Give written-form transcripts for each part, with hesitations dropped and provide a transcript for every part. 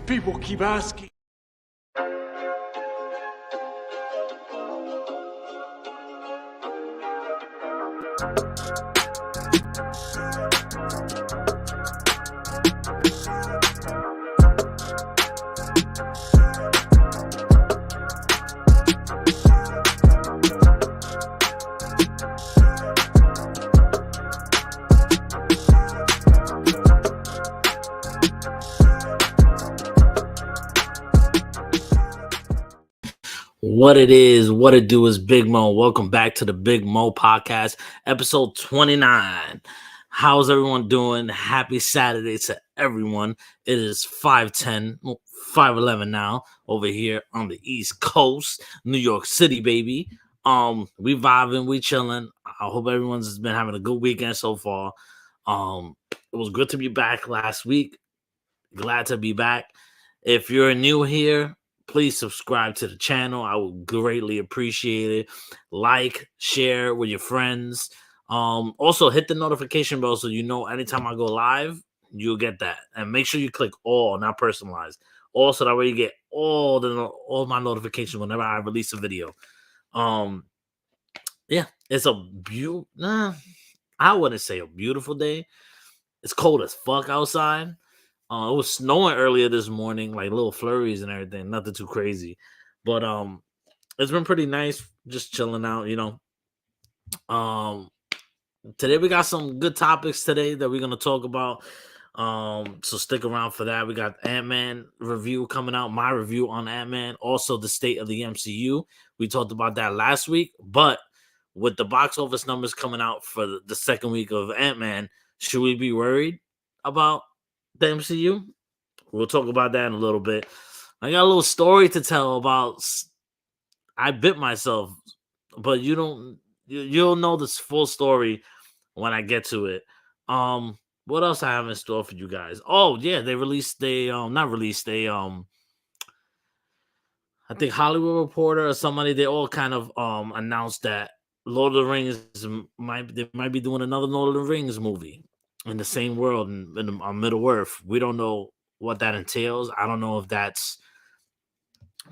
People keep asking. What it is, what it do is Big Mo. Welcome back to the Big Mo Podcast, episode 29. How's everyone doing? Happy Saturday to everyone. It is 5:10, 5:11 now over here on the East Coast, New York City, baby. We vibing, we chilling. I hope everyone's been having a good weekend so far. It was good to be back last week. Glad to be back. If you're new here, please subscribe to the channel. I would greatly appreciate it. Like, share with your friends. Also hit the notification bell so you know anytime I go live, you'll get that. And make sure you click all, not personalized. Also, that way you get all my notifications whenever I release a video. Yeah, it's a I wouldn't say a beautiful day. It's cold as fuck outside. It was snowing earlier this morning, like little flurries and everything. Nothing too crazy, but it's been pretty nice, just chilling out. Today we got some good topics today that we're gonna talk about. So stick around for that. We got Ant-Man review coming out, my review on Ant-Man, also the state of the MCU. We talked about that last week, but with the box office numbers coming out for the second week of Ant-Man, should we be worried about the MCU? We'll talk about that in a little bit. I got a little story to tell about. I bit myself, but you'll know this full story when I get to it. What else I have in store for you guys? Oh yeah, they not released, I think Hollywood Reporter or somebody, they all kind of announced that Lord of the Rings might be doing another Lord of the Rings movie in the same world on Middle Earth. We don't know what that entails. I don't know if that's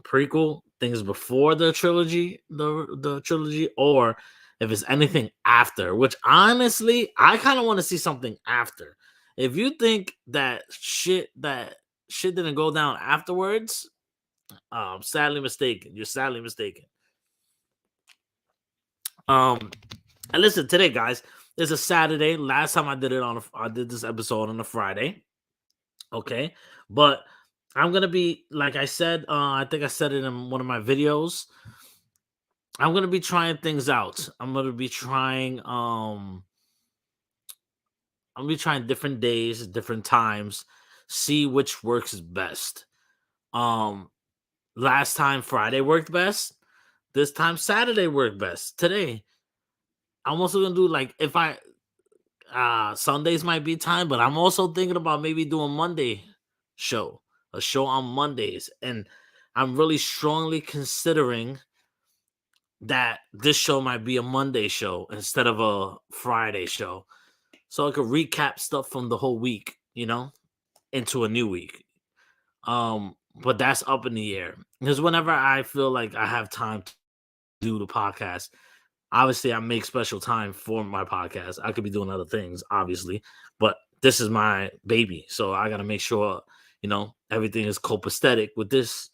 prequel, things before the trilogy, the trilogy, or if it's anything after. Which honestly, I kind of want to see something after. If you think that shit didn't go down afterwards, sadly mistaken. You're sadly mistaken. And listen, today, guys, it's a Saturday. Last time I did this episode on a Friday. Okay, but I'm gonna be, like I said, I think I said it in one of my videos. I'm gonna be trying things out. I'm gonna be trying different days, different times, see which works best. Um Last time Friday worked best. This time Saturday worked best. Today, I'm also gonna do, like, if I Sundays might be time, but I'm also thinking about maybe doing a show on Mondays. And I'm really strongly considering that this show might be a Monday show instead of a Friday show. So I could recap stuff from the whole week, into a new week. But that's up in the air. Because whenever I feel like I have time to do the podcast, obviously I make special time for my podcast. I could be doing other things, obviously, but this is my baby. So I gotta make sure, everything is copacetic with this.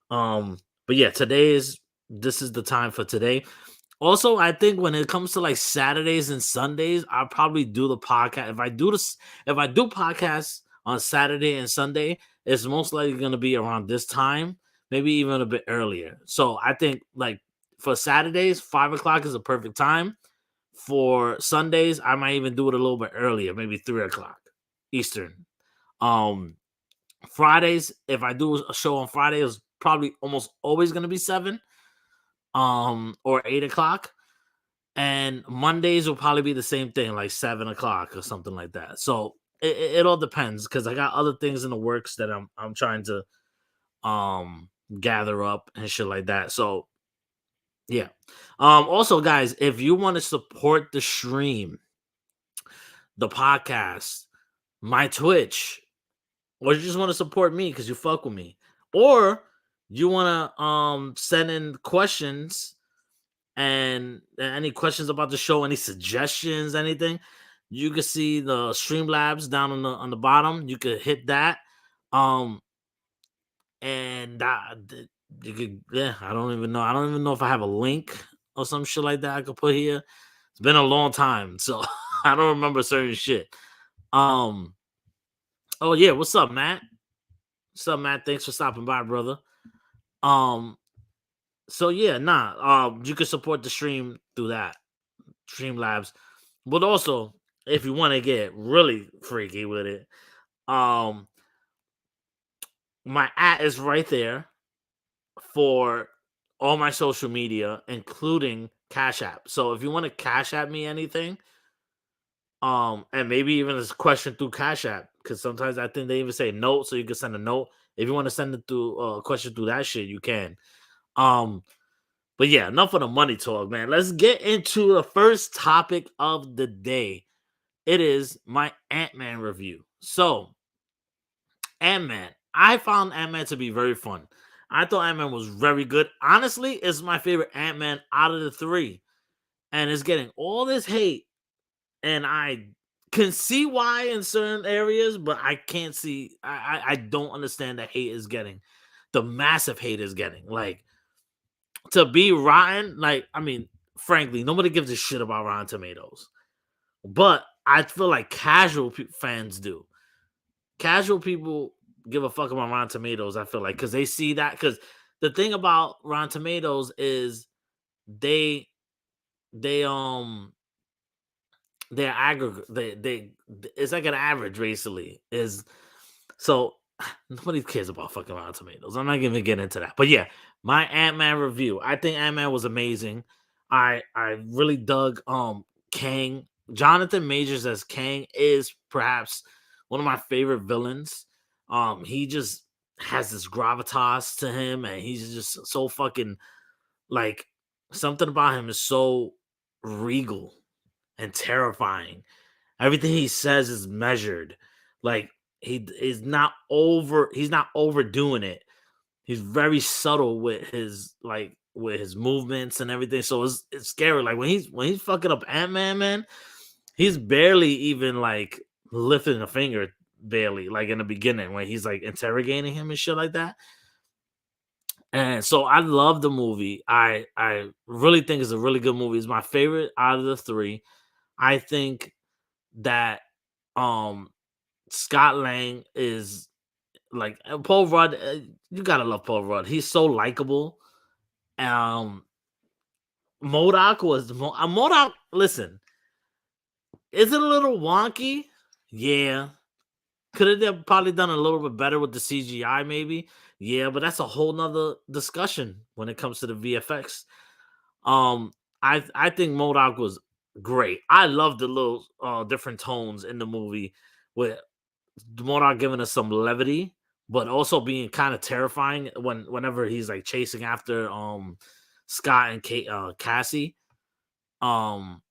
But yeah, this is the time for today. Also, I think when it comes to like Saturdays and Sundays, I'll probably do the podcast. If I do podcasts on Saturday and Sunday, it's most likely gonna be around this time, maybe even a bit earlier. So I think, like, for Saturdays, 5 o'clock is a perfect time. For Sundays, I might even do it a little bit earlier, maybe 3 o'clock Eastern. Fridays, if I do a show on Friday, it's probably almost always gonna be 7, or 8 o'clock. And Mondays will probably be the same thing, like 7 o'clock or something like that. So it all depends, because I got other things in the works that I'm trying to gather up and shit like that. So yeah. Also, guys, if you want to support the stream, the podcast, my Twitch, or you just want to support me because you fuck with me, or you want to send in questions and any questions about the show, any suggestions, anything, you can see the Streamlabs down on the bottom. You could hit that. Um, and you could, yeah, I don't even know. I don't even know if I have a link or some shit like that I could put here. It's been a long time, so I don't remember certain shit. Um, oh yeah, what's up, Matt? What's up, Matt? Thanks for stopping by, brother. Um, so yeah, you can support the stream through that Streamlabs, but also if you want to get really freaky with it, um, my at is right there for all my social media, including Cash App. So if you want to Cash App me anything, and maybe even a question through Cash App, because sometimes I think they even say note, so you can send a note. If you want to send it through a question through that shit, you can. Um, but yeah, enough of the money talk, man. Let's get into the first topic of the day. It is my Ant-Man review. So, Ant-Man. I found Ant-Man to be very fun. I thought Ant-Man was very good. Honestly, it's my favorite Ant-Man out of the three. And it's getting all this hate. And I can see why in certain areas, but I can't see. I don't understand the hate is getting. The massive hate is getting. Like, to be rotten, like, I mean, frankly, nobody gives a shit about Rotten Tomatoes. But I feel like casual fans do. Casual people give a fuck about Rotten Tomatoes, I feel like, because they see that. Because the thing about Rotten Tomatoes is they they they're aggregate. They it's like an average basically. Is so nobody cares about fucking Rotten Tomatoes. I'm not gonna get into that. But yeah, my Ant-Man review. I think Ant-Man was amazing. I really dug Kang. Jonathan Majors as Kang is perhaps one of my favorite villains. He just has this gravitas to him, and he's just so fucking like something about him is so regal and terrifying. Everything he says is measured. Like he is not he's not overdoing it. He's very subtle with his movements and everything. So it's scary. Like when he's fucking up Ant-Man, man, he's barely even like lifting a finger, barely, like in the beginning when he's like interrogating him and shit like that. And so I love the movie. I really think it's a really good movie. It's my favorite out of the three. I think that um Scott Lang is like Paul Rudd. You gotta love Paul Rudd. He's so likable. Um, Modoc was Modoc. Listen, is it a little wonky? Yeah. Could have probably done a little bit better with the CGI, maybe. Yeah, but that's a whole nother discussion when it comes to the VFX. Um, I think Modoc was great. I love the little different tones in the movie with Modoc giving us some levity, but also being kind of terrifying whenever he's like chasing after Scott and Cassie. Um,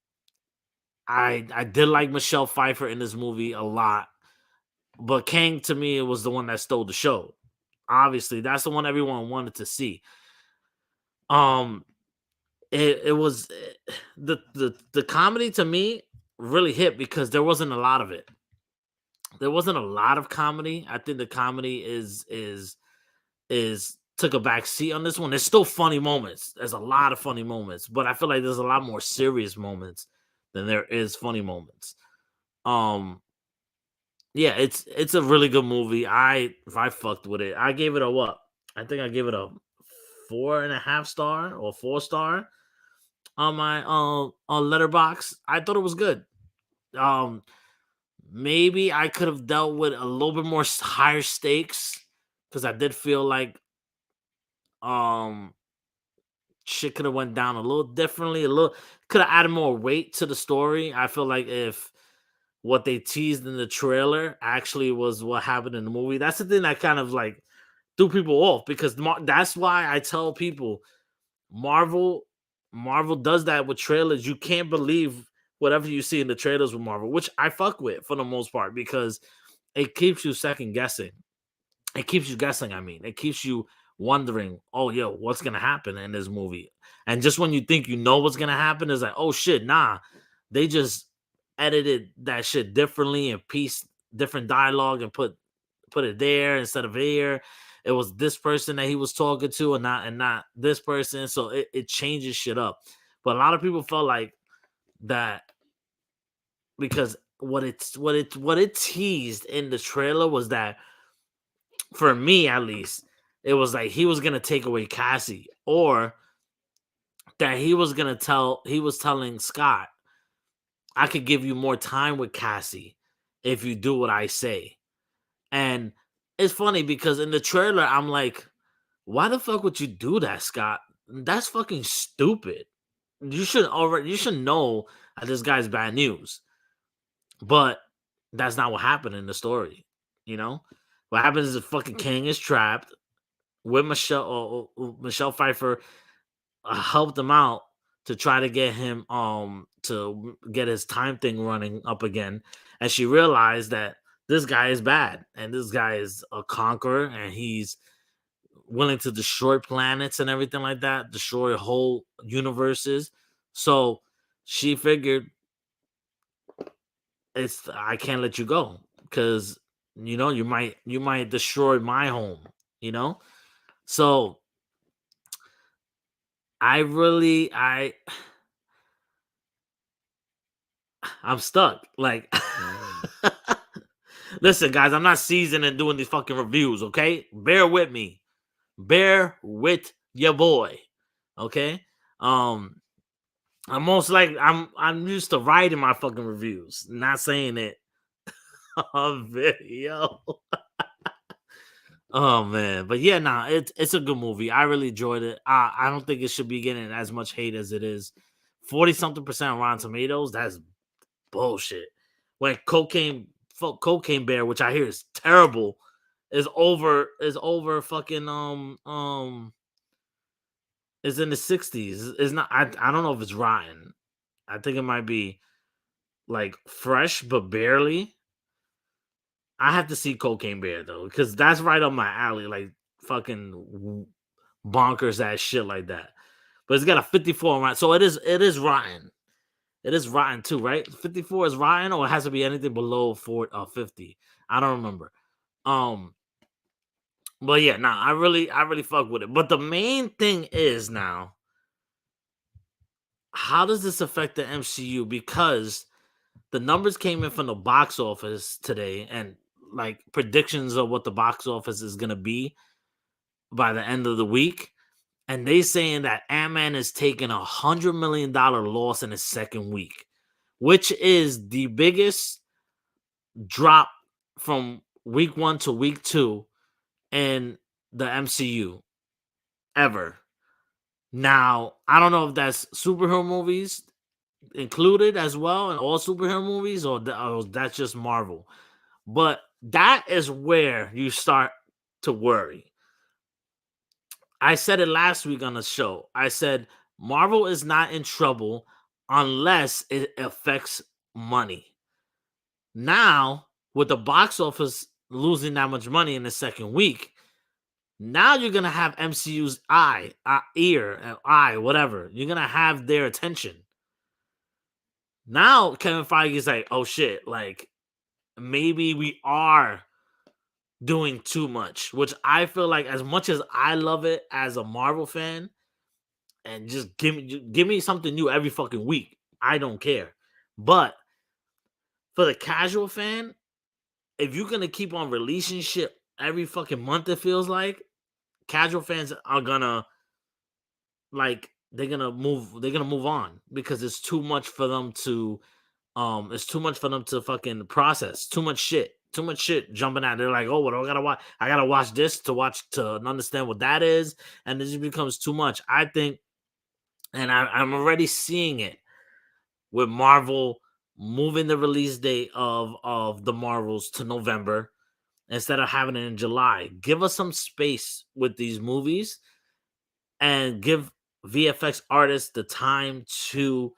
I did like Michelle Pfeiffer in this movie a lot, but Kang to me was the one that stole the show. Obviously, that's the one everyone wanted to see. Um, it was the comedy to me really hit because there wasn't a lot of it. There wasn't a lot of comedy. I think the comedy is took a back seat on this one. There's still funny moments. There's a lot of funny moments, but I feel like there's a lot more serious moments than there is funny moments. Um, yeah, it's a really good movie. I fucked with it. I gave it a what? I think I gave it a 4.5 star or 4 star on my on Letterbox. I thought it was good. Um, maybe I could have dealt with a little bit more higher stakes because I did feel like um shit could have went down a little differently. A little could have added more weight to the story. I feel like if what they teased in the trailer actually was what happened in the movie, that's the thing that kind of like threw people off because that's why I tell people Marvel Marvel does that with trailers. You can't believe whatever you see in the trailers with Marvel, which I fuck with for the most part because it keeps you second guessing. it keeps you guessing. I mean, it keeps you wondering, oh, yo, what's gonna happen in this movie? And just when you think you know what's gonna happen, it's like, oh shit, nah, they just edited that shit differently and pieced different dialogue and put it there instead of here. It was this person that he was talking to, and not this person. So it changes shit up. But a lot of people felt like that because what it teased in the trailer was that, for me at least, it was like he was gonna take away Cassie, or that he was telling Scott, I could give you more time with Cassie if you do what I say. And it's funny because in the trailer, I'm like, why the fuck would you do that, Scott? That's fucking stupid. You should know that this guy's bad news. But that's not what happened in the story. You know? What happens is the fucking king is trapped with Michelle Pfeiffer helped him out to try to get him to get his time thing running up again, and she realized that this guy is bad and this guy is a conqueror and he's willing to destroy planets and everything like that, destroy whole universes. So she figured, it's I can't let you go because you might destroy my home, you know. So I I'm stuck. Like, listen, guys, I'm not seasoned and doing these fucking reviews. Okay, bear with me. Bear with your boy. Okay. Um, I'm used to writing my fucking reviews, not saying it on video. Oh man, but yeah, nah, it's a good movie. I really enjoyed it. I don't think it should be getting as much hate as it is. 40 something percent on Rotten Tomatoes. That's bullshit. When Cocaine Bear, which I hear is terrible, is over fucking is in the 60s. Is not I don't know if it's rotten. I think it might be like fresh but barely. I have to see Cocaine Bear though, because that's right up my alley, like fucking bonkers ass shit like that. But it's got a 54 right, so it is rotten. It is rotten too, right? 54 is rotten, or it has to be anything below 50. I don't remember. Um, but yeah, nah, I really fuck with it. But the main thing is now, how does this affect the MCU? Because the numbers came in from the box office today, and like predictions of what the box office is gonna be by the end of the week. And they saying that Ant-Man is taking $100 million loss in his second week, which is the biggest drop from week 1 to week 2 in the MCU ever. Now, I don't know if that's superhero movies included as well, and all superhero movies, or that's just Marvel. But that is where you start to worry. I said it last week on the show. I said Marvel is not in trouble unless it affects money. Now, with the box office losing that much money in the second week, now you're gonna have MCU's eye, whatever. You're gonna have their attention. Now Kevin Feige is like, oh shit, like maybe we are doing too much, which I feel like, as much as I love it as a Marvel fan, and just give me something new every fucking week, I don't care. But for the casual fan, if you're gonna keep on releasing shit every fucking month, it feels like casual fans are gonna, like, they're gonna move on because it's too much for them to fucking process. Too much shit jumping out. They're like, oh, what do I gotta watch? I gotta watch this to understand what that is, and it just becomes too much. I think, and I'm already seeing it with Marvel moving the release date of the Marvels to November instead of having it in July. Give us some space with these movies and give VFX artists the time to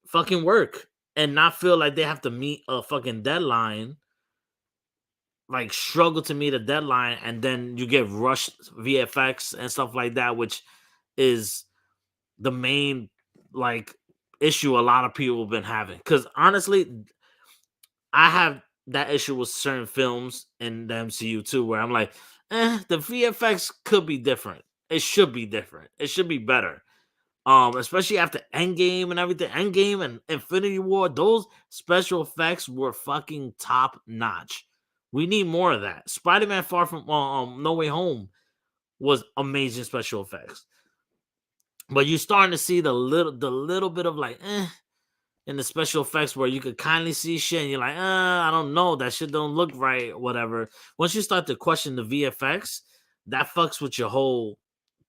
fucking work and not feel like they have to meet a fucking deadline like struggle to meet a deadline, and then you get rushed VFX and stuff like that, which is the main like issue a lot of people have been having. Because honestly, I have that issue with certain films in the MCU too, where I'm like, the VFX could be different. It should be different. It should be better. Especially after Endgame and everything. Endgame and Infinity War, those special effects were fucking top notch. We need more of that. Spider-Man Far From No Way Home was amazing special effects. But you're starting to see the little bit of like in the special effects where you could kindly see shit and you're like, I don't know, that shit don't look right, whatever. Once you start to question the VFX, that fucks with your whole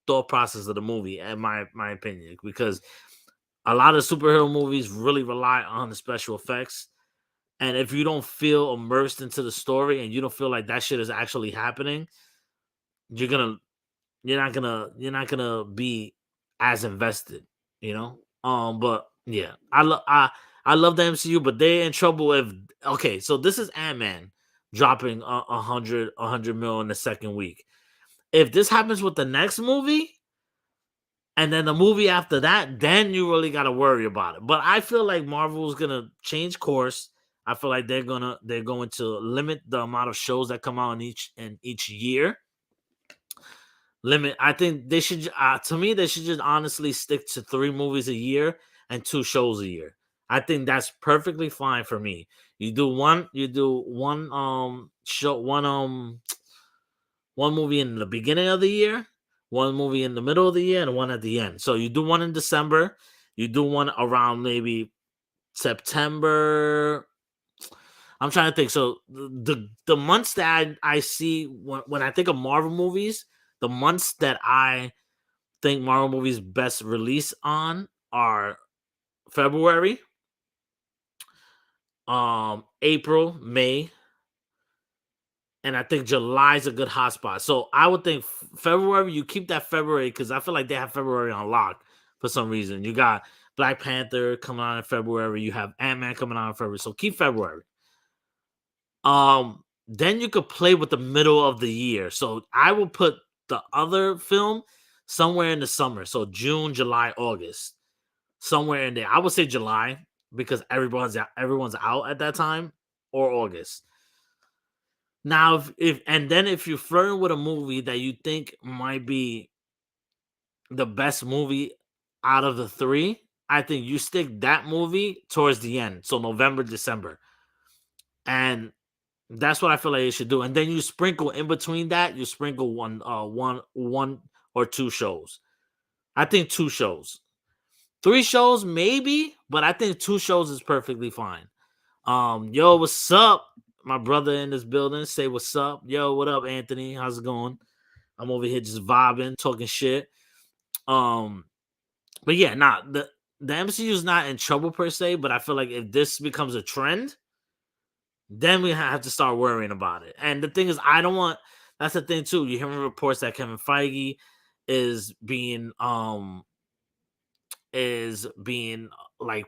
thought process of the movie, in my opinion, because a lot of superhero movies really rely on the special effects. And if you don't feel immersed into the story and you don't feel like that shit is actually happening, you're gonna you're not gonna be as invested, you know. But yeah, I love the MCU, but they're in trouble if okay. So this is Ant-Man dropping a hundred mil in the second week. If this happens with the next movie, and then the movie after that, then you really got to worry about it. But I feel like Marvel's gonna change course. I feel like they're going to limit the amount of shows that come out in each year. Limit. I think they should. To me, they should just honestly stick to 3 movies a year and 2 shows a year. I think that's perfectly fine for me. You do one show one movie in the beginning of the year, one movie in the middle of the year, and one at the end. So you do one in December, you do one around maybe September. I'm trying to think. So the months that I see when I think of Marvel movies, the months that I think Marvel movies best release on are February, April, May, and I think July is a good hotspot. So I would think February, you keep that February because I feel like they have February on lock for some reason. You got Black Panther coming out in February, you have Ant-Man coming out in February. So keep February. Then you could play with the middle of the year. So I will put the other film somewhere in the summer. So June, July, August. Somewhere in there. I would say July because everyone's out at that time, or August. Now, if and then if you're flirting with a movie that you think might be the best movie out of the three, I think you stick that movie towards the end. So November, December. And that's what I feel like you should do. And then you sprinkle in between that, you sprinkle one or 2 shows. I think 2 shows. 3 shows, maybe, but I think 2 shows is perfectly fine. Yo, what's up? My brother in this building. Say what's up. Yo, what up, Anthony? How's it going? I'm over here just vibing, talking shit. Um, but yeah, nah, the MCU is not in trouble per se, but I feel like if this becomes a trend, then we have to start worrying about it. And the thing is, I don't want. That's the thing too. You hear reports that Kevin Feige is being like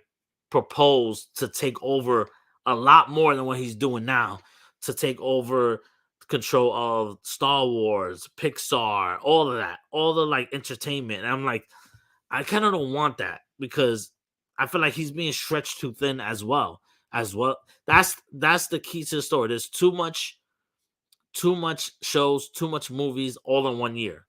proposed to take over a lot more than what he's doing now, to take over control of Star Wars, Pixar, all of that, all the like entertainment. And I'm like, I kind of don't want that because I feel like he's being stretched too thin as well. As well, that's the key to the story. There's too much shows, too much movies all in one year.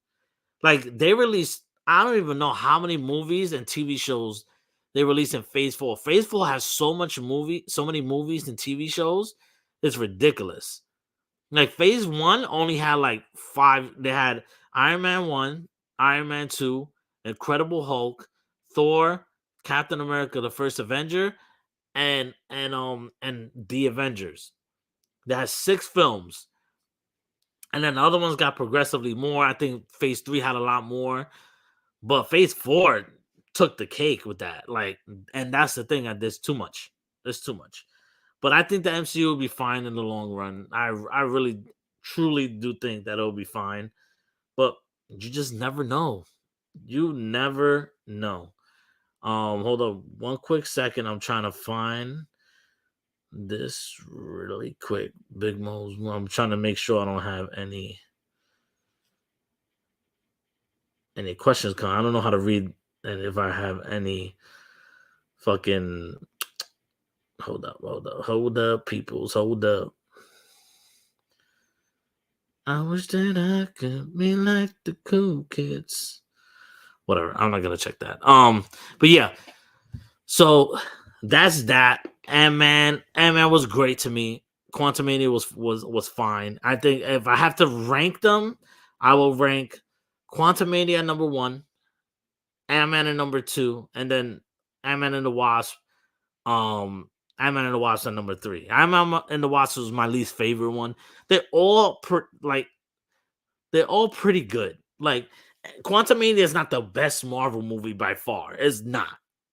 Like they released, I don't even know how many movies and TV shows they released in Phase 4. Phase 4 has so many movies and TV shows. It's ridiculous. Like Phase 1 only had like 5. They had Iron Man 1, Iron Man 2, Incredible Hulk, Thor, Captain America, the First Avenger, and The Avengers. That has 6 films. And then the other ones got progressively more. I think Phase 3 had a lot more. But Phase 4 took the cake with that. Like, and that's the thing. There's too much. There's too much. But I think the MCU will be fine in the long run. I really truly do think that it'll be fine. But you just never know. You never know. Hold on one quick second. I'm trying to find this really quick. Big Mo's. I'm trying to make sure I don't have any questions. Come, I don't know how to read, and if I have any fucking hold up, peoples, hold up. I wish that I could be like the cool kids. Whatever. I'm not gonna check that. But yeah. So that's that. Ant-Man was great to me. Quantumania was fine. I think if I have to rank them, I will rank Quantumania number one, Ant-Man at number two, and then Ant-Man and the Wasp. Ant-Man and the Wasp at number three. Ant-Man and the Wasp was my least favorite one. They're all they're all pretty good. Like Quantumania is not the best Marvel movie by far. It's not,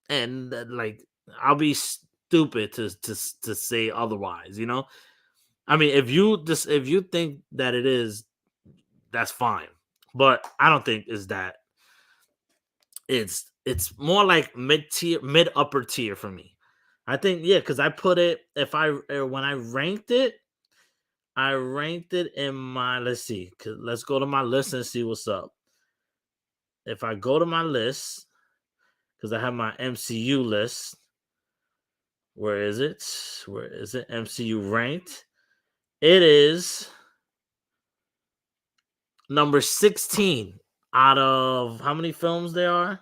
and like I'll be stupid to say otherwise. You know, I mean, if you think that it is, that's fine. But I don't think is that it's more like mid tier, mid upper tier for me. I think yeah, because I put it if I when I ranked it in my let's see, let's go to my list and see what's up. If I go to my list, because I have my MCU list, where is it? Where is it? MCU ranked. It is number 16 out of how many films there are?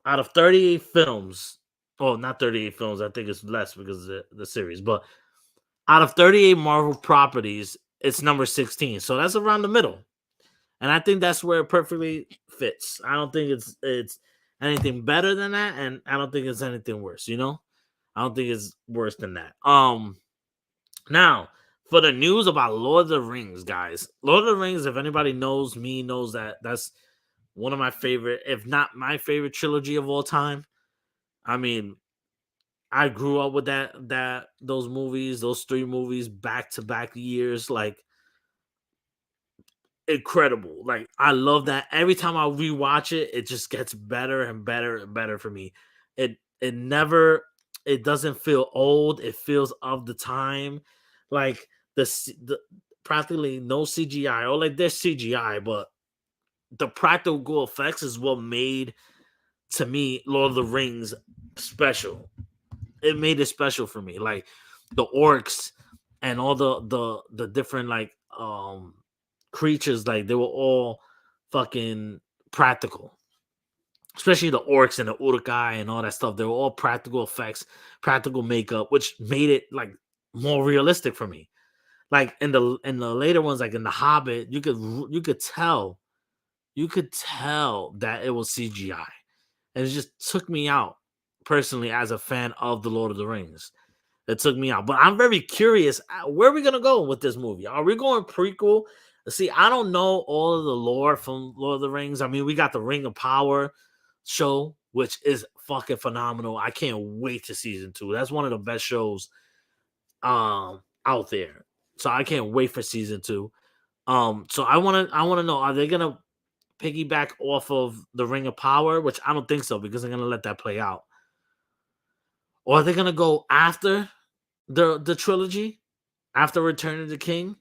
Out of 38 films. Oh, not 38 films. I think it's less because of the series. But out of 38 Marvel properties, it's number 16. So that's around the middle. And I think that's where it perfectly fits. I don't think it's anything better than that, and I don't think it's anything worse, you know? I don't think it's worse than that. Now for the news about Lord of the Rings, guys. Lord of the Rings, if anybody knows me, knows that that's one of my favorite, if not my favorite trilogy of all time. I mean, I grew up with those movies, those three movies back to back years, like incredible. Like I love that. Every time I rewatch it, it just gets better and better and better for me. It never it doesn't feel old. It feels of the time. Like the practically no CGI. Or like there's CGI, but the practical effects is what made to me Lord of the Rings special. It made it special for me. Like the orcs and all the different like creatures, like they were all fucking practical. Especially the orcs and the Urukai and all that stuff. They were all practical effects, practical makeup, which made it like more realistic for me. Like in the later ones, like in the Hobbit, you could tell that it was CGI, and it just took me out personally as a fan of the Lord of the Rings. It took me out, but I'm very curious. Where are we gonna go with this movie? Are we going prequel? See, I don't know all of the lore from Lord of the Rings. I mean, we got the Ring of Power show, which is fucking phenomenal. I can't wait to season 2. That's one of the best shows out there. So I can't wait for season 2. So I wanna know, are they gonna piggyback off of the Ring of Power, which I don't think so because they're gonna let that play out, or are they gonna go after the trilogy after Return of the King?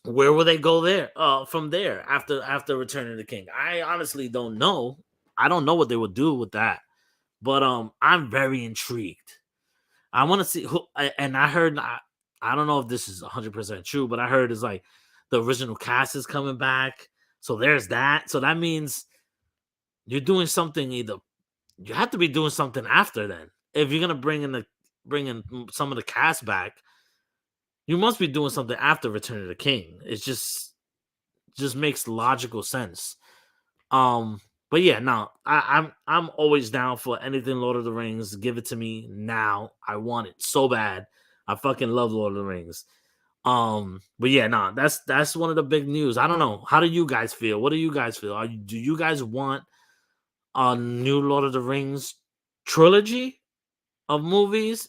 Where will they go there? From there after Return of the King, I honestly don't know. I don't know what they would do with that, but I'm very intrigued. I want to see who. And I heard I don't know if this is 100% true, but I heard it's like the original cast is coming back. So there's that. So that means you're doing something. Either you have to be doing something after then. If you're gonna bring in some of the cast back, you must be doing something after Return of the King. It's just makes logical sense. But yeah, no, I'm always down for anything Lord of the Rings. Give it to me now. I want it so bad. I fucking love Lord of the Rings. But yeah, no, that's one of the big news. I don't know. How do you guys feel? What do you guys feel? Do you guys want a new Lord of the Rings trilogy of movies?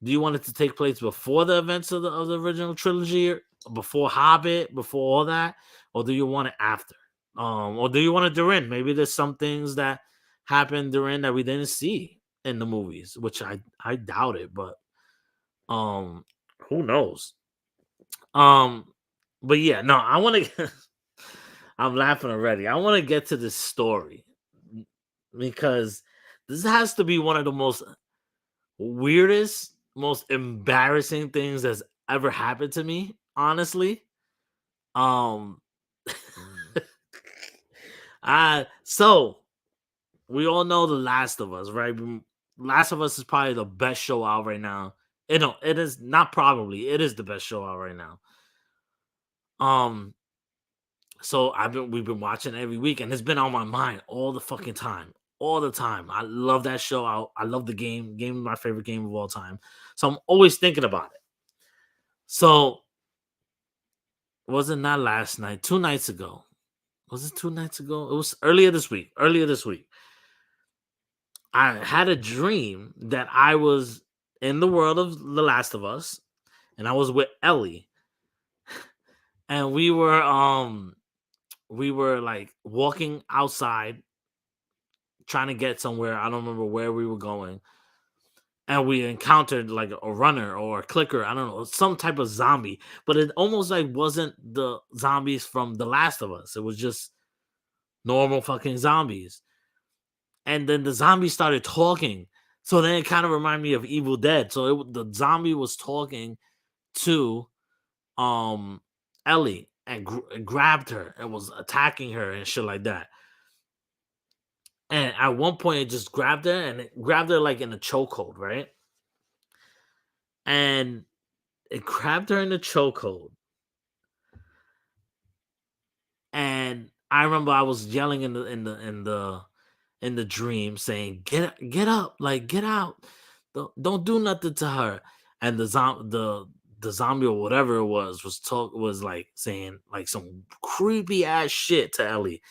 Do you want it to take place before the events of the original trilogy, before Hobbit, before all that, or do you want it after? Or do you want it during? Maybe there's some things that happened during that we didn't see in the movies, which I doubt it, but Um, who knows? Um, but yeah, no, I want to. I'm laughing already. I want to get to this story because this has to be one of the most weirdest, most embarrassing things that's ever happened to me. Honestly, um, so we all know The Last of Us, right? Last of Us is probably the best show out right now. It is not probably. It is the best show out right now. Um, so we've been watching every week, and it's been on my mind all the fucking time, all the time. I love that show. I love the game. Game is my favorite game of all time. So I'm always thinking about it. So was it not last night? 2 nights ago. Was it 2 nights ago? It was earlier this week. Earlier this week, I had a dream that I was in the world of The Last of Us, and I was with Ellie, and we were like walking outside trying to get somewhere. I don't remember where we were going. And we encountered like a runner or a clicker, I don't know, some type of zombie, but it almost like wasn't the zombies from The Last of Us. It was just normal fucking zombies. And then the zombie started talking. So then it kind of reminded me of Evil Dead. So the zombie was talking to um Ellie and grabbed her and was attacking her and shit like that. And at one point, it just grabbed her and it grabbed her like in a chokehold, right? And it grabbed her in the chokehold. And I remember I was yelling in the dream, saying, "Get up, like get out, don't do nothing to her." And the zombie or whatever it was like saying like some creepy ass shit to Ellie.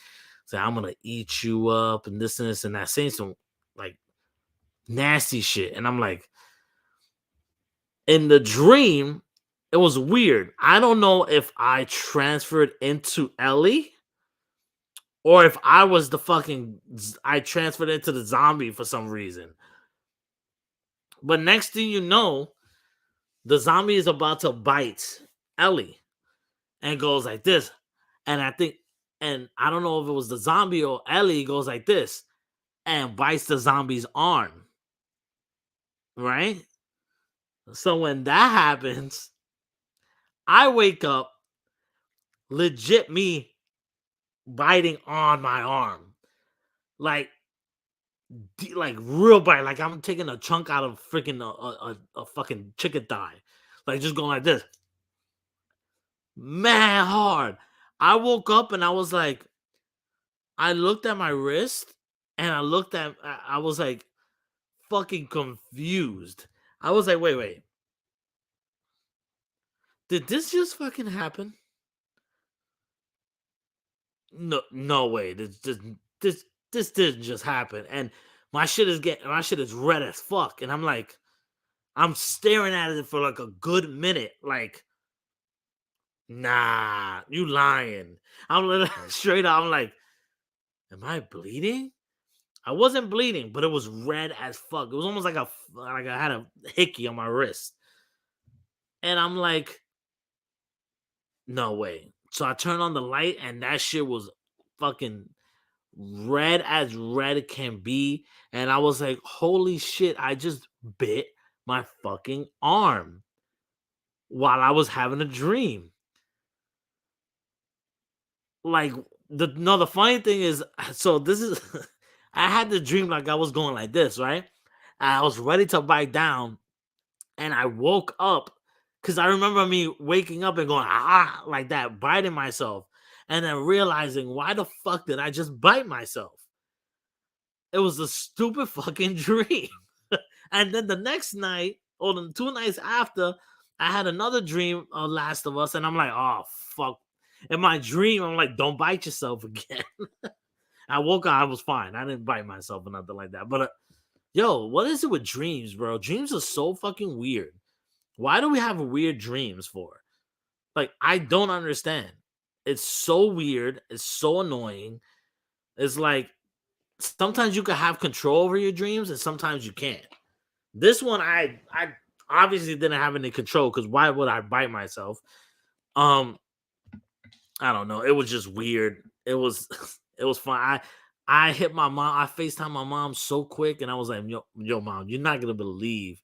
Say, "I'm gonna eat you up," and this and that, saying some like nasty shit. And I'm like, in the dream, it was weird. I don't know if I transferred into Ellie or if I was I transferred into the zombie for some reason. But next thing you know, the zombie is about to bite Ellie and goes like this. And I don't know if it was the zombie or Ellie goes like this and bites the zombie's arm. Right? So when that happens, I wake up, legit me biting on my arm. Like like real bite, like I'm taking a chunk out of freaking a fucking chicken thigh, like just going like this, man, hard. I woke up and I was like, I looked at my wrist and I was like fucking confused. I was like, wait, did this just fucking happen? No, no way. This this didn't just happen. And my shit is red as fuck, and I'm like, I'm staring at it for like a good minute, like, nah, you lying. I'm straight up. I'm like, am I bleeding? I wasn't bleeding, but it was red as fuck. It was almost like I had a hickey on my wrist, and I'm like, no way. So I turned on the light, and that shit was fucking red as red can be, and I was like, holy shit! I just bit my fucking arm while I was having a dream. Like the funny thing is, so this is I had the dream like I was going like this, right? I was ready to bite down, and I woke up because I remember me waking up and going like that, biting myself, and then realizing why the fuck did I just bite myself? It was a stupid fucking dream. And then the next night, or the 2 nights after, I had another dream of Last of Us, and I'm like, oh fuck. In my dream, I'm like, don't bite yourself again. I woke up, I was fine. I didn't bite myself or nothing like that. But yo, what is it with dreams, bro? Dreams are so fucking weird. Why do we have weird dreams for? Like, I don't understand. It's so weird. It's so annoying. It's like sometimes you can have control over your dreams and sometimes you can't. This one, I Obviously didn't have any control because why would I bite myself? Um, I don't know. It was just weird. It was it was fun. I hit my mom. I FaceTime my mom so quick, and I was like, yo, mom, you're not gonna believe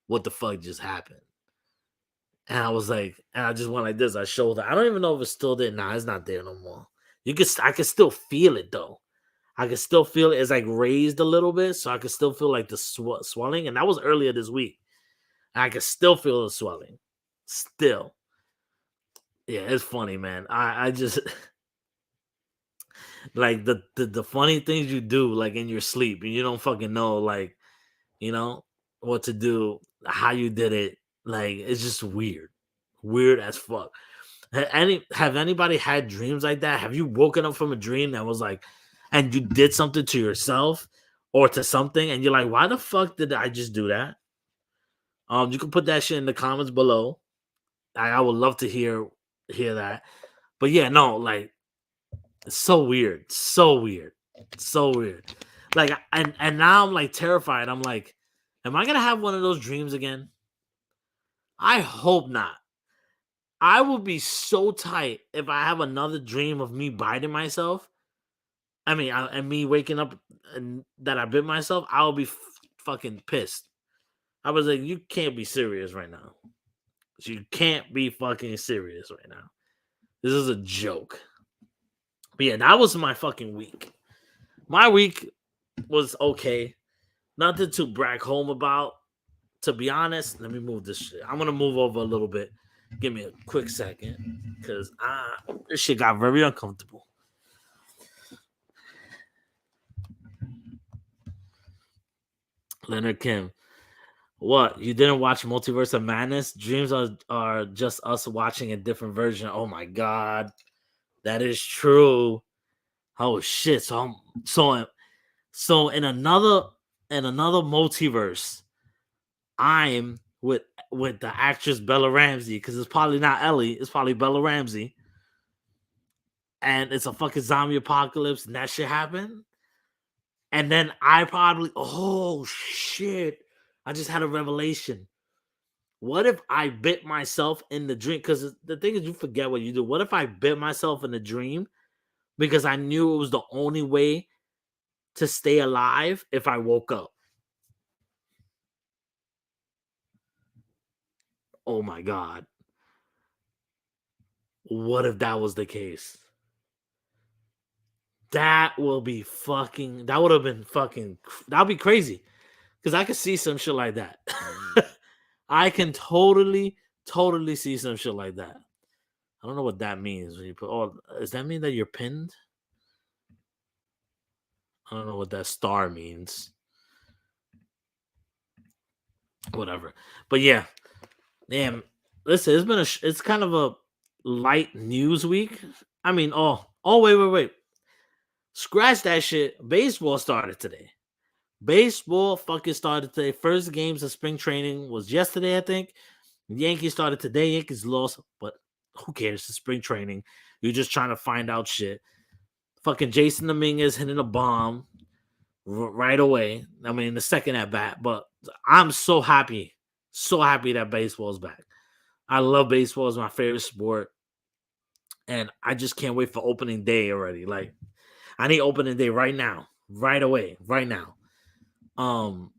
what the fuck just happened. And I was like, and I just went like this. I showed her. I don't even know if it's still there. Nah, it's not there no more. I can still feel it though. I can still feel it. It's like raised a little bit, so I can still feel like the swelling. And that was earlier this week. And I can still feel the swelling. Still, yeah, it's funny, man. I just like the funny things you do like in your sleep, and you don't fucking know like you know what to do, how you did it. Like it's just weird as fuck. Have anybody had dreams like that? Have you woken up from a dream that was like, and you did something to yourself or to something, and you're like, why the fuck did I just do that? You can put that shit in the comments below. I would love to hear that. But yeah, no, like it's so weird, so weird, so weird. Like, and now I'm like terrified. I'm like, am I gonna have one of those dreams again? I hope not. I will be so tight if I have another dream of me biting myself. I mean, and me waking up and that I bit myself. I'll be fucking pissed. I was like, you can't be serious right now. You can't be fucking serious right now. This is a joke. But yeah, that was my fucking week. My week was okay. Nothing to brag home about. To be honest, let me move this shit. I'm gonna move over a little bit. Give me a quick second. Cause this shit got very uncomfortable. Leonard Kim. What? You didn't watch Multiverse of Madness? Dreams are just us watching a different version. Oh my god. That is true. Oh shit. So in another multiverse, I'm with the actress Bella Ramsey because it's probably not Ellie, it's probably Bella Ramsey, and it's a fucking zombie apocalypse, and that shit happened. And then I probably, oh shit, I just had a revelation. What if I bit myself in the dream? Because the thing is, you forget what you do. What if I bit myself in the dream because I knew it was the only way to stay alive if I woke up? Oh my god. What if that was the case? That will be fucking. That would have been fucking. That would be crazy. Because I could see some shit like that. I can totally see some shit like that. I don't know what that means when you put. Oh, does that mean that you're pinned? I don't know what that star means. Whatever. But yeah, damn. Listen, it's been it's kind of a light news week. I mean, wait. Scratch that shit. Baseball started today. Baseball fucking started today. First games of spring training was yesterday, I think. Yankees started today. Yankees lost, but who cares? It's spring training. You're just trying to find out shit. Fucking Jason Dominguez hitting a bomb right away. I mean, the second at bat, but I'm so happy that baseball's back. I love baseball; it's my favorite sport, and I just can't wait for opening day already. Like, I need opening day right now, right away, right now. Um,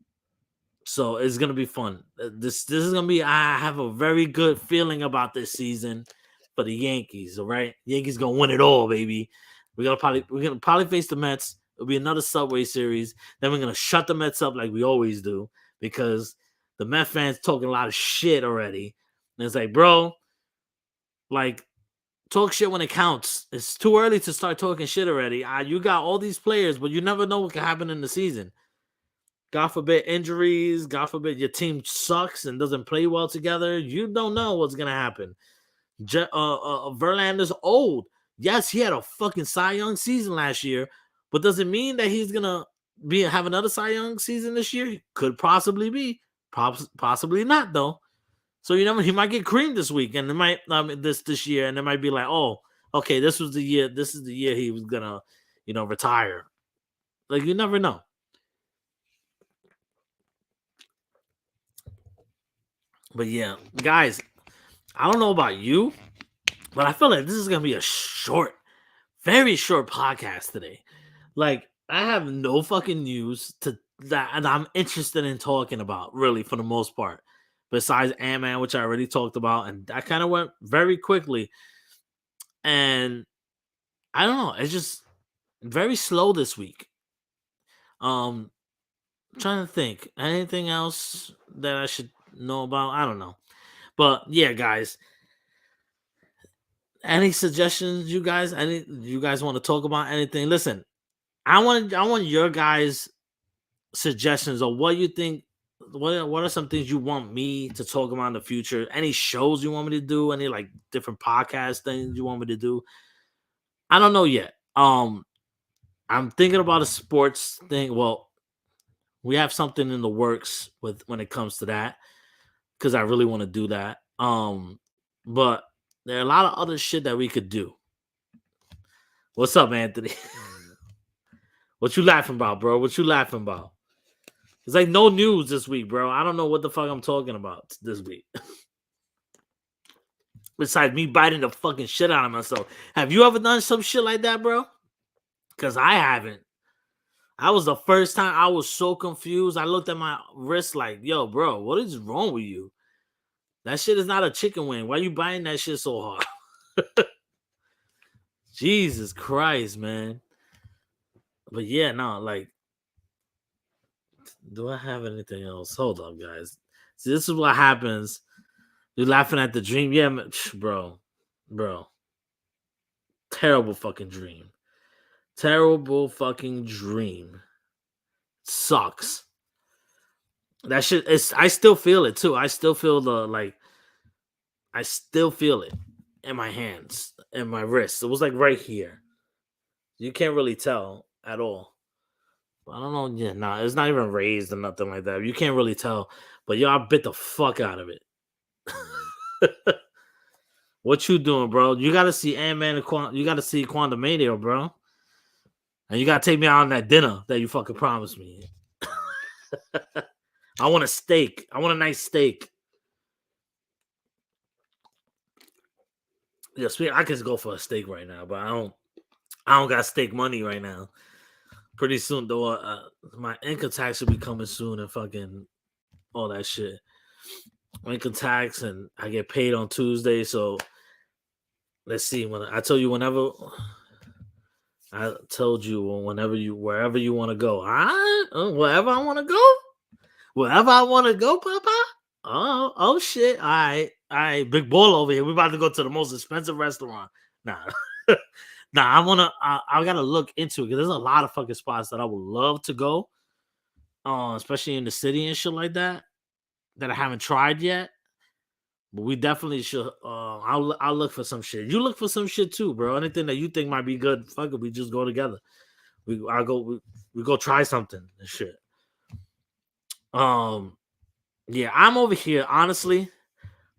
So it's gonna be fun. This is gonna be. I have a very good feeling about this season for the Yankees. All right, Yankees gonna win it all, baby. We're gonna probably face the Mets. It'll be another Subway Series. Then we're gonna shut the Mets up like we always do because the Met fans talking a lot of shit already. And it's like, bro, like talk shit when it counts. It's too early to start talking shit already. You got all these players, but you never know what can happen in the season. God forbid injuries. God forbid your team sucks and doesn't play well together. You don't know what's gonna happen. Verlander's old. Yes, he had a fucking Cy Young season last year, but does it mean that he's gonna have another Cy Young season this year? Could possibly be. Possibly not though. So you know he might get creamed this week, and it might this year, and it might be like, oh, okay, this was the year. This is the year he was gonna, retire. Like you never know. But yeah, guys, I don't know about you, but I feel like this is gonna be a very short podcast today. Like, I have no fucking news to that and I'm interested in talking about, really, for the most part. Besides Ant-Man, which I already talked about, and that kind of went very quickly. And I don't know, it's just very slow this week. Um, trying to think. Anything else that I should know about? I don't know. But yeah, guys, any suggestions you guys want to talk about anything? Listen, I want your guys suggestions of what you think. What are some things you want me to talk about in the future? Any shows you want me to do? Any like different podcast things you want me to do? I don't know yet. I'm thinking about a sports thing. Well, we have something in the works with when it comes to that because I really want to do that. But there are a lot of other shit that we could do. What's up, Anthony? What you laughing about, bro? What you laughing about? It's like no news this week, bro. I don't know what the fuck I'm talking about this week. Besides me biting the fucking shit out of myself. Have you ever done some shit like that, bro? Because I haven't. I was the first time I was so confused. I looked at my wrist like, yo, bro, what is wrong with you? That shit is not a chicken wing. Why you biting that shit so hard? Jesus Christ, man. But yeah, no, like, do I have anything else? Hold up, guys. See, this is what happens. You're laughing at the dream. Yeah, bro. Terrible fucking dream. Terrible fucking dream. Sucks. That shit is. I still feel it too. I still feel the like. I still feel it in my hands and my wrists. It was like right here. You can't really tell at all. I don't know. Yeah, nah, it's not even raised or nothing like that. You can't really tell. But yo, I bit the fuck out of it. What you doing, bro? You gotta see Ant-Man and you gotta see Quantumania, bro. And you gotta take me out on that dinner that you fucking promised me. I want a steak. I want a nice steak. Yeah, I can go for a steak right now, but I don't got steak money right now. Pretty soon though, my income tax should be coming soon and fucking all that shit. Income tax and I get paid on Tuesday, so let's see. When I told you whenever whenever you wherever you want to go. All right, wherever I want to go, wherever I want to go, Papa. Oh shit! All right, big ball over here. We about to go to the most expensive restaurant. Nah, nah. I gotta look into it because there's a lot of fucking spots that I would love to go. Especially in the city and shit like that I haven't tried yet. But we definitely should. I'll look for some shit. You look for some shit too, bro. Anything that you think might be good, fuck it. We just go together. We go try something and shit. Yeah, I'm over here. Honestly,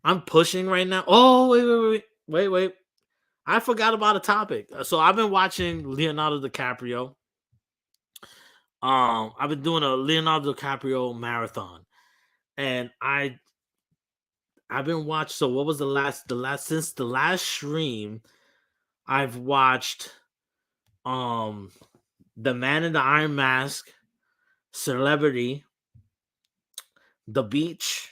I'm pushing right now. Oh wait. I forgot about a topic. So I've been watching Leonardo DiCaprio. I've been doing a Leonardo DiCaprio marathon, and I've been watching. So what was since the last stream? I've watched um The Man in the Iron Mask, Celebrity, The Beach,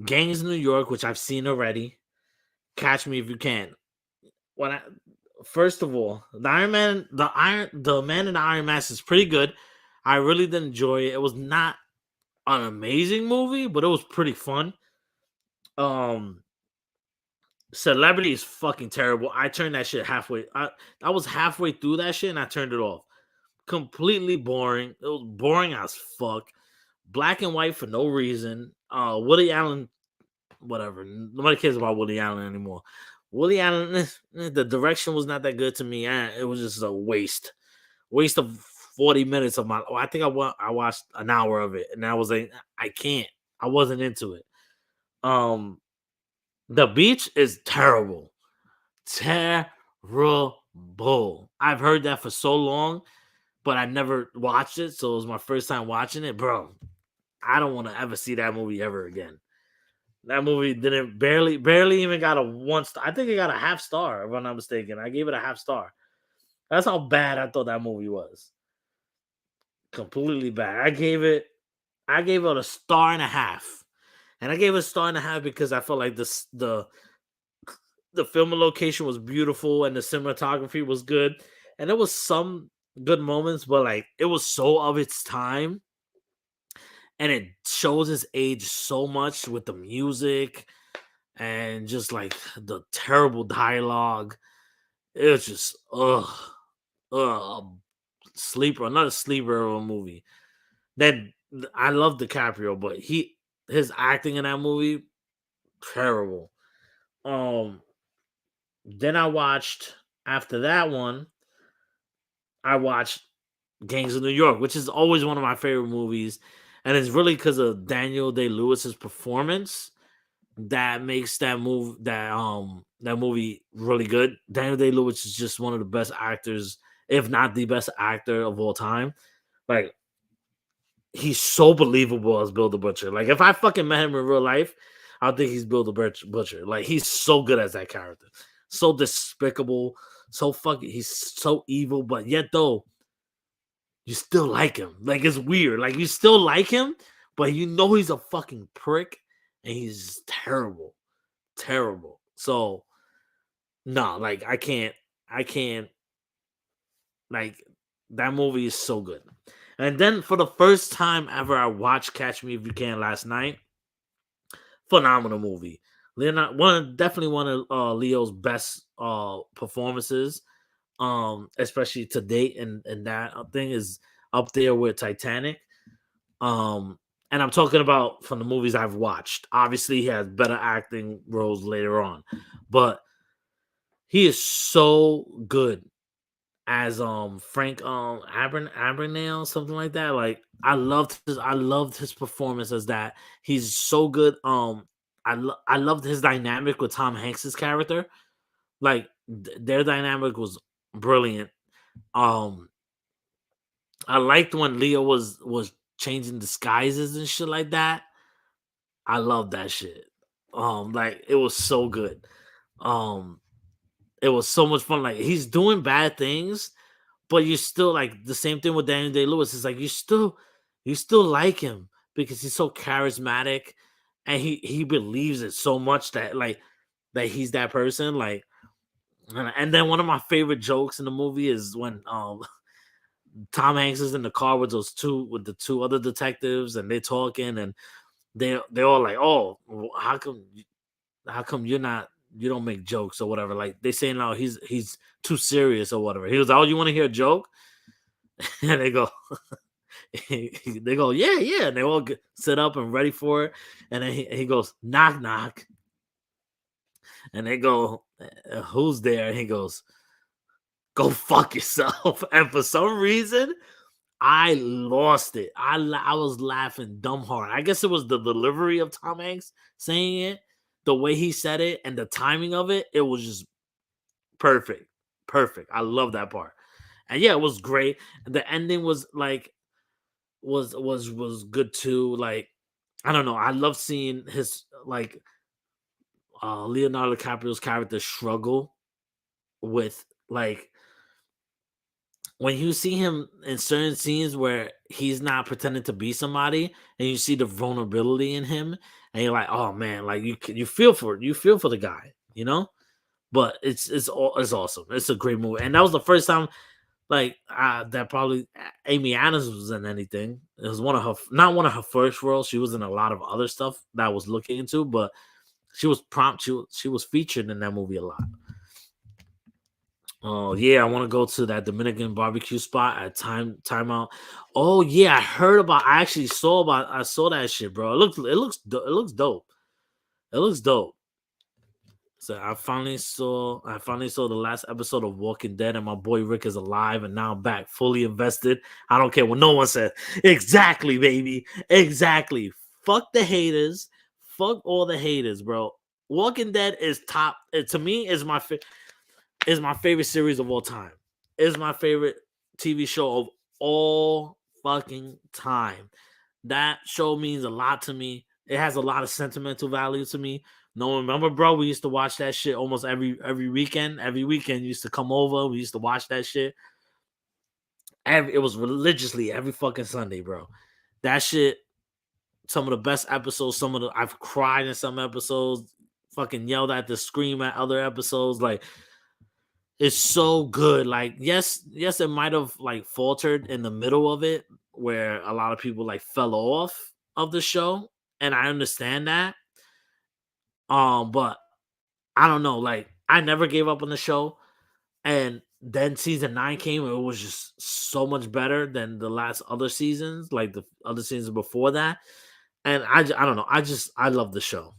Gangs New York, which I've seen already. Catch Me If You Can. When I First of all, the Man in the Iron Mask is pretty good. I really did enjoy it. It was not an amazing movie, but it was pretty fun. Um, Celebrity is fucking terrible. I turned that shit halfway. I was halfway through that shit and I turned it off. Completely boring. It was boring as fuck. Black and white for no reason. Woody Allen, whatever. Nobody cares about Woody Allen anymore. Woody Allen, the direction was not that good to me. It was just a waste of 40 minutes of my. I think I watched an hour of it, and I was like, I can't. I wasn't into it. The Beach is terrible. Terrible. I've heard that for so long, but I never watched it, so it was my first time watching it, bro. I don't want to ever see that movie ever again. That movie didn't barely even got a 1 star. I think it got a half star, if I'm not mistaken. I gave it a half star. That's how bad I thought that movie was. Completely bad. I gave it a star and a half. And I gave it a star and a half because I felt like the film location was beautiful and the cinematography was good. And there was some good moments, but like it was so of its time and it shows his age so much with the music and just like the terrible dialogue. It was just a sleeper, another sleeper of a movie. That I love DiCaprio, but his acting in that movie terrible. Um, then I watched after that one, I watched Gangs of New York, which is always one of my favorite movies, and it's really because of Daniel Day Lewis's performance that makes that movie really good. Daniel Day Lewis is just one of the best actors, if not the best actor of all time. Like he's so believable as Bill the Butcher. Like if I fucking met him in real life, I think he's Bill the Butcher. Like he's so good as that character, so despicable, so fucking. He's so evil, but yet though you still like him. Like it's weird. Like you still like him, but you know he's a fucking prick and he's terrible, terrible. So no, like I can't like that movie is so good. And then for the first time ever, I watched Catch Me If You Can last night. Phenomenal movie. Leonardo, definitely one of Leo's best performances, especially to date, and that thing is up there with Titanic. Um, and I'm talking about from the movies I've watched. Obviously, he has better acting roles later on, but he is so good as Frank Abagnale, something like that. Like I loved his performance as that. He's so good. I loved his dynamic with Tom Hanks's character. Like their dynamic was brilliant. Um I liked when Leo was changing disguises and shit like that. I love that shit. Like it was so good. Um it was so much fun. Like he's doing bad things, but you still like the same thing with Daniel Day Lewis. It's like you still like him because he's so charismatic and he believes it so much that like that he's that person. Like and then one of my favorite jokes in the movie is when Tom Hanks is in the car with the two other detectives and they're talking and they're all like, oh, how come you don't make jokes or whatever. Like they say now he's too serious or whatever. He was, oh, you want to hear a joke? And they go, they go, yeah, yeah. And they all get set up and ready for it. And then he goes, knock, knock. And they go, who's there? And he goes, go fuck yourself. And for some reason, I lost it. I was laughing dumb hard. I guess it was the delivery of Tom Hanks saying it, the way he said it, and the timing of it. It was just perfect, perfect. I love that part. And yeah, it was great. The ending was like was good too. Like I don't know. I love seeing his like Leonardo DiCaprio's character struggle with like when you see him in certain scenes where he's not pretending to be somebody and you see the vulnerability in him and you're like, oh man, like you feel for the guy, you know. But it's awesome. It's a great movie, and that was the first time like that probably Amy Adams was in anything. It was one of her not one of her first roles. She was in a lot of other stuff that I was looking into, but she was featured in that movie a lot. Oh yeah, I want to go to that Dominican barbecue spot at timeout. Oh yeah, I heard about. I saw that shit, bro. It looks dope. It looks dope. So I finally saw the last episode of Walking Dead, and my boy Rick is alive, and now I'm back, fully invested. I don't care what no one says. Exactly, baby. Exactly. Fuck the haters. Fuck all the haters, bro. Walking Dead is top. To me, is my favorite series of all time. Is my favorite TV show of all fucking time. That show means a lot to me. It has a lot of sentimental value to me. No, remember, bro, we used to watch that shit almost every weekend. Every weekend, used to come over. We used to watch that shit. It was religiously every fucking Sunday, bro. That shit, some of the best episodes. I've cried in some episodes. Fucking yelled at the scream at other episodes. Like, it's so good. Like, yes, it might have like faltered in the middle of it, where a lot of people like fell off of the show, and I understand that. But I don't know. Like, I never gave up on the show, and then season 9 came, and it was just so much better than the last other seasons, like the other seasons before that. And I don't know. I love the show.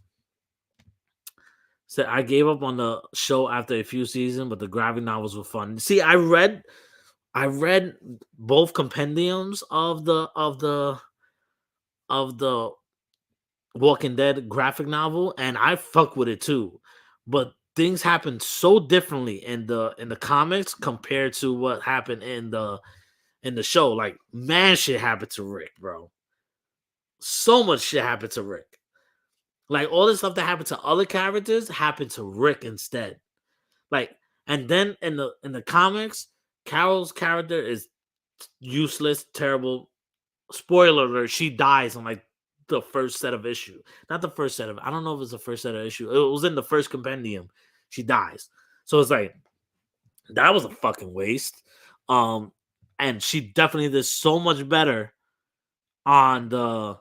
So I gave up on the show after a few seasons, but the graphic novels were fun. See, I read both compendiums of the Walking Dead graphic novel, and I fuck with it too. But things happen so differently in the comics compared to what happened in the show. Like, man, shit happened to Rick, bro. So much shit happened to Rick. Like, all the stuff that happened to other characters happened to Rick instead. Like, and then in the comics, Carol's character is useless, terrible. Spoiler alert, she dies on like the first set of issue. Not the first set of, I don't know if it's the first set of issue. It was in the first compendium. She dies. So it's like, that was a fucking waste. Um, and she definitely did so much better on the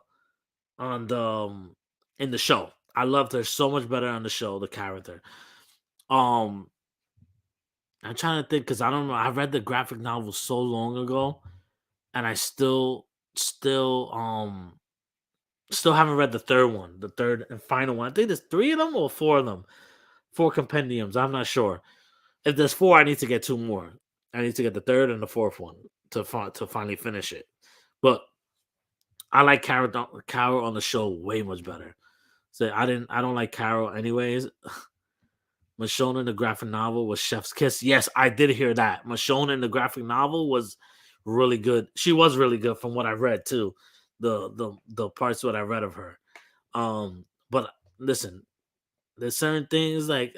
in the show. I loved her so much better on the show, the character. Um, I'm trying to think because I don't know. I read the graphic novel so long ago, and I still haven't read the third one, the third and final one. I think there's 3 of them or 4 of them, 4 compendiums. I'm not sure. If there's 4, I need to get 2 more. I need to get the third and the fourth one to finally finish it. But I like Carol on the show way much better. So I don't like Carol anyways. Michonne in the graphic novel was Chef's Kiss. Yes, I did hear that. Michonne in the graphic novel was really good. She was really good from what I read too. The parts what I read of her. But listen, there's certain things like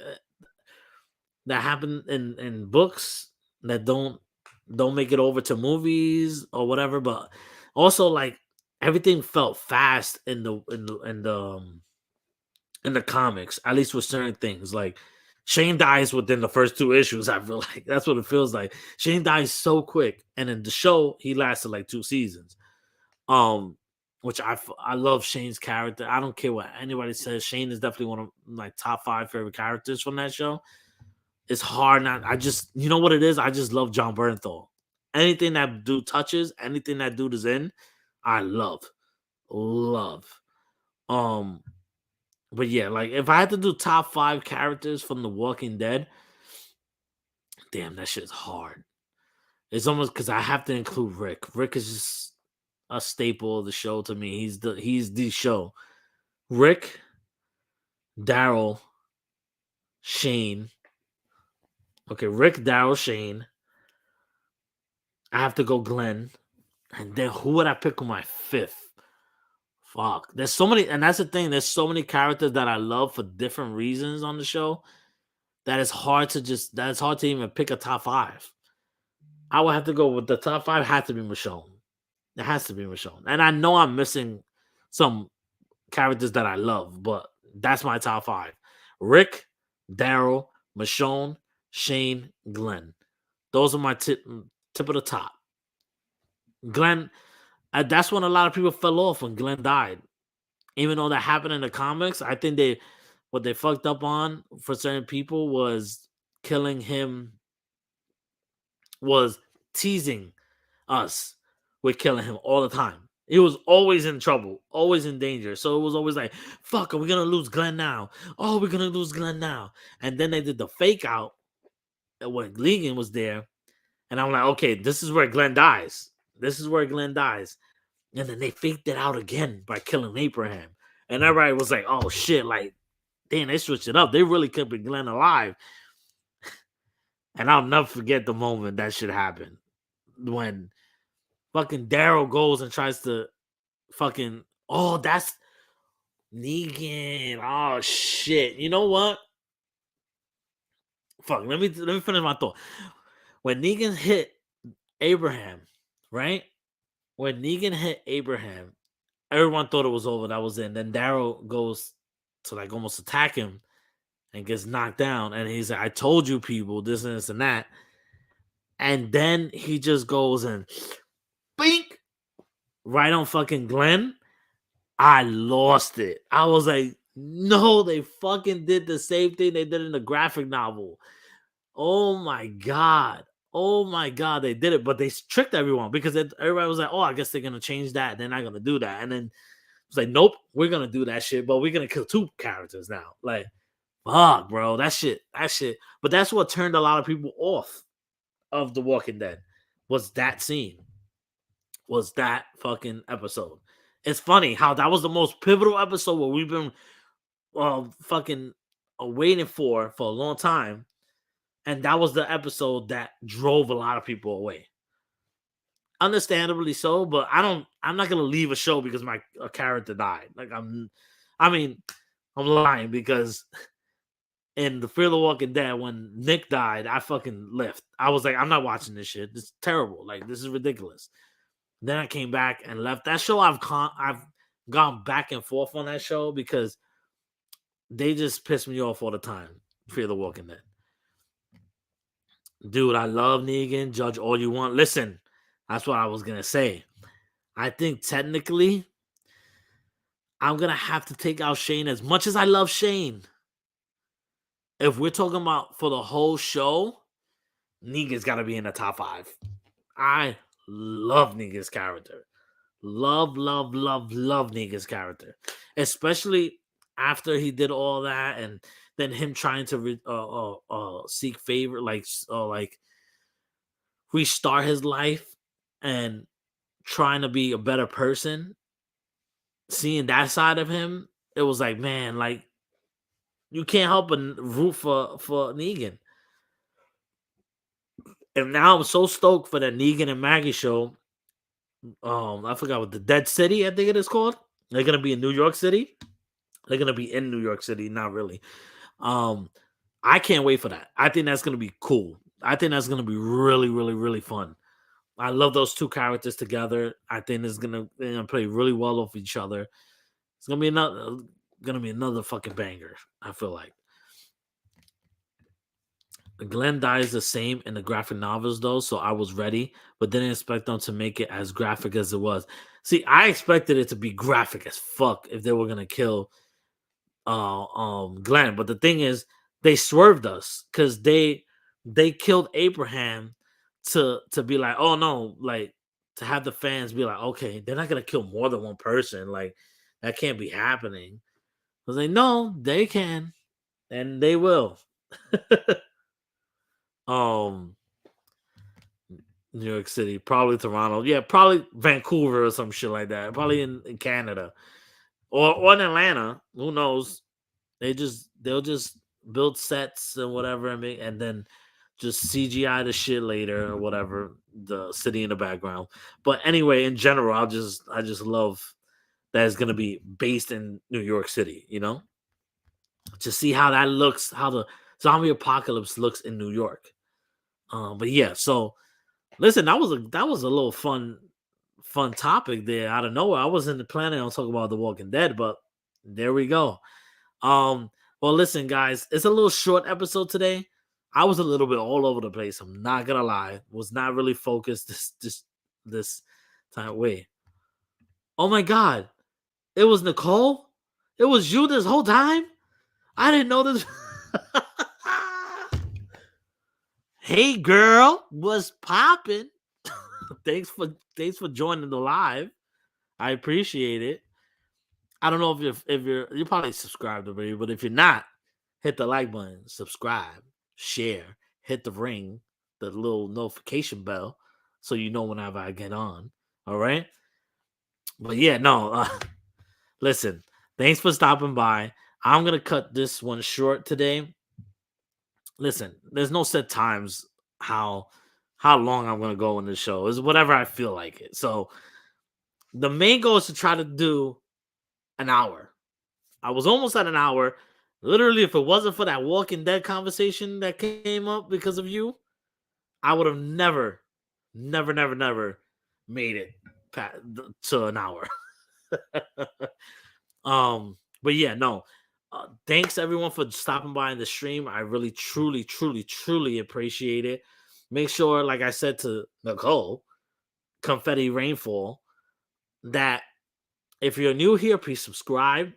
that happen in books that don't make it over to movies or whatever. But also, like, everything felt fast in the comics, at least with certain things. Like, Shane dies within the first 2 issues. I feel like that's what it feels like. Shane dies so quick, and in the show, he lasted like 2 seasons. Um, which I love Shane's character. I don't care what anybody says. Shane is definitely one of my top 5 favorite characters from that show. It's hard not. I just, you know what it is. I just love John Bernthal. Anything that dude touches, anything that dude is in, I love. Um, but yeah, like, if I had to do top 5 characters from The Walking Dead, damn, that shit's hard. It's almost because I have to include Rick. Rick is just a staple of the show to me. He's the show. Rick, Daryl, Shane. Okay, Rick, Daryl, Shane. I have to go Glenn. And then who would I pick on my 5th? Fuck. There's so many, and that's the thing. There's so many characters that I love for different reasons on the show that it's hard to even pick a top 5. I would have to go with the top 5 had to be Michonne. It has to be Michonne. And I know I'm missing some characters that I love, but that's my top 5. Rick, Daryl, Michonne, Shane, Glenn. Those are my tip of the top. Glenn, that's when a lot of people fell off when Glenn died. Even though that happened in the comics, I think what they fucked up on for certain people was killing him, was teasing us with killing him all the time. He was always in trouble, always in danger. So it was always like, fuck, are we gonna lose Glenn now? Oh, we're gonna lose Glenn now. And then they did the fake out when Negan was there. And I'm like, okay, this is where Glenn dies. This is where Glenn dies. And then they faked it out again by killing Abraham. And everybody was like, oh shit, like, damn, they switched it up. They really kept Glenn alive. And I'll never forget the moment that shit happened. When fucking Daryl goes and tries to fucking, oh, Negan. Oh shit. You know what? Fuck. Let me finish my thought. When Negan hit Abraham, right? When Negan hit Abraham, everyone thought it was over. That was it. And then Daryl goes to like almost attack him and gets knocked down. And he's like, I told you people, this and this and that. And then he just goes and bink right on fucking Glenn. I lost it. I was like, no, they fucking did the same thing they did in the graphic novel. Oh my god. Oh my god, they did it, but they tricked everyone because everybody was like, "Oh, I guess they're gonna change that. They're not gonna do that." And then it's like, "Nope, we're gonna do that shit, but we're gonna kill two characters now." Like, fuck, bro, that shit. But that's what turned a lot of people off of The Walking Dead. Was that scene? Was that fucking episode? It's funny how that was the most pivotal episode where we've been fucking waiting for a long time. And that was the episode that drove a lot of people away. Understandably so, but I'm not gonna leave a show because a character died. I'm lying because in the Fear the Walking Dead, when Nick died, I fucking left. I was like, I'm not watching this shit. This is terrible. Like, this is ridiculous. Then I came back and left that show. I've gone back and forth on that show because they just piss me off all the time. Fear the Walking Dead. Dude, I love Negan. Judge all you want. Listen, that's what I was going to say. I think technically, I'm going to have to take out Shane as much as I love Shane. If we're talking about for the whole show, Negan's got to be in the top 5. I love Negan's character. Love Negan's character. Especially after he did all that and then him trying to seek favor, like restart his life and trying to be a better person. Seeing that side of him, it was like, man, like you can't help but root for Negan. And now I'm so stoked for that Negan and Maggie show. I forgot what the Dead City, I think it is called. They're gonna be in New York City. They're gonna be in New York City, not really. I can't wait for that. I think that's gonna be cool. I think that's gonna be really, really, really fun. I love those two characters together. I think they're gonna play really well off each other. It's gonna be another fucking banger. I feel like Glenn dies the same in the graphic novels though, so I was ready, but didn't expect them to make it as graphic as it was. See, I expected it to be graphic as fuck if they were gonna kill Glenn, but the thing is, they swerved us because they killed Abraham to be like, oh no, like to have the fans be like, okay, they're not gonna kill more than one person, like that can't be happening. I was like, no, they can, and they will. um New York City, probably Toronto, yeah, probably Vancouver or some shit like that, probably in Canada or in Atlanta, who knows. They'll just build sets and whatever and then just CGI the shit later or whatever, the city in the background. But anyway, in general, I just love that it's gonna be based in New York City, to see how that looks, how the zombie apocalypse looks in New York. But yeah, so listen, that was a little fun topic there out of nowhere. I wasn't planning on talking about The Walking Dead, but there we go. Well, listen, guys, it's a little short episode today. I was a little bit all over the place. I'm not gonna lie. Was not really focused this time. Wait. Oh my god. It was Nicole? It was you this whole time? I didn't know this. Hey girl, what's popping? thanks for joining the live. I appreciate it. I don't know if you're probably subscribed already, but if you're not, hit the like button, subscribe, share, hit the ring, the little notification bell, so you know whenever I get on. All right. But yeah, no. Listen, thanks for stopping by. I'm gonna cut this one short today. Listen, there's no set times how long I'm gonna go in the show. It's whatever I feel like it. So the main goal is to try to do an hour. I was almost at an hour. Literally, if it wasn't for that Walking Dead conversation that came up because of you, I would have never made it to an hour. But yeah, no. Thanks everyone for stopping by in the stream. I really, truly appreciate it. Make sure, like I said to Nicole, Confetti Rainfall, that if you're new here, please subscribe.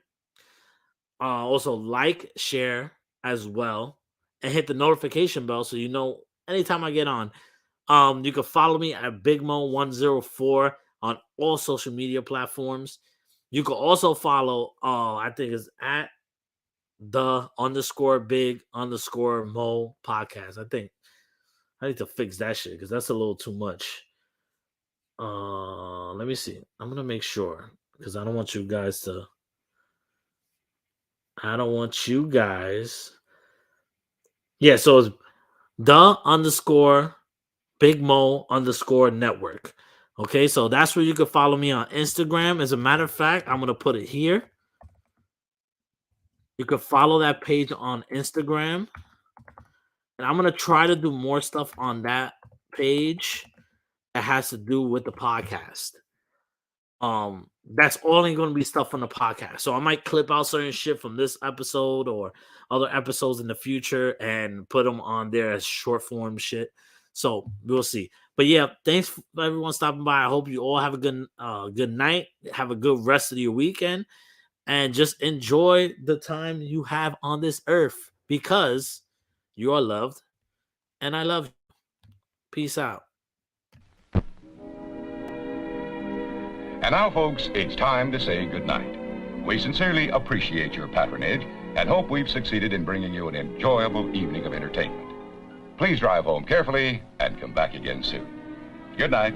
Also like, share as well, and hit the notification bell so you know anytime I get on. You can follow me at BigMo104 on all social media platforms. You can also follow, I think it's at _big_mo podcast. I think I need to fix that shit because that's a little too much. Let me see. I'm gonna make sure because I don't want you guys to. Yeah, so it's _BigMo_network. Okay, so that's where you can follow me on Instagram. As a matter of fact, I'm gonna put it here. You can follow that page on Instagram, and I'm gonna try to do more stuff on that page that has to do with the podcast. That's only going to be stuff on the podcast. So I might clip out certain shit from this episode or other episodes in the future and put them on there as short form shit. So we'll see. But yeah, thanks for everyone stopping by. I hope you all have a good night. Have a good rest of your weekend, and just enjoy the time you have on this earth because you are loved, and I love you. Peace out. And now, folks, it's time to say goodnight. We sincerely appreciate your patronage and hope we've succeeded in bringing you an enjoyable evening of entertainment. Please drive home carefully and come back again soon. Good night.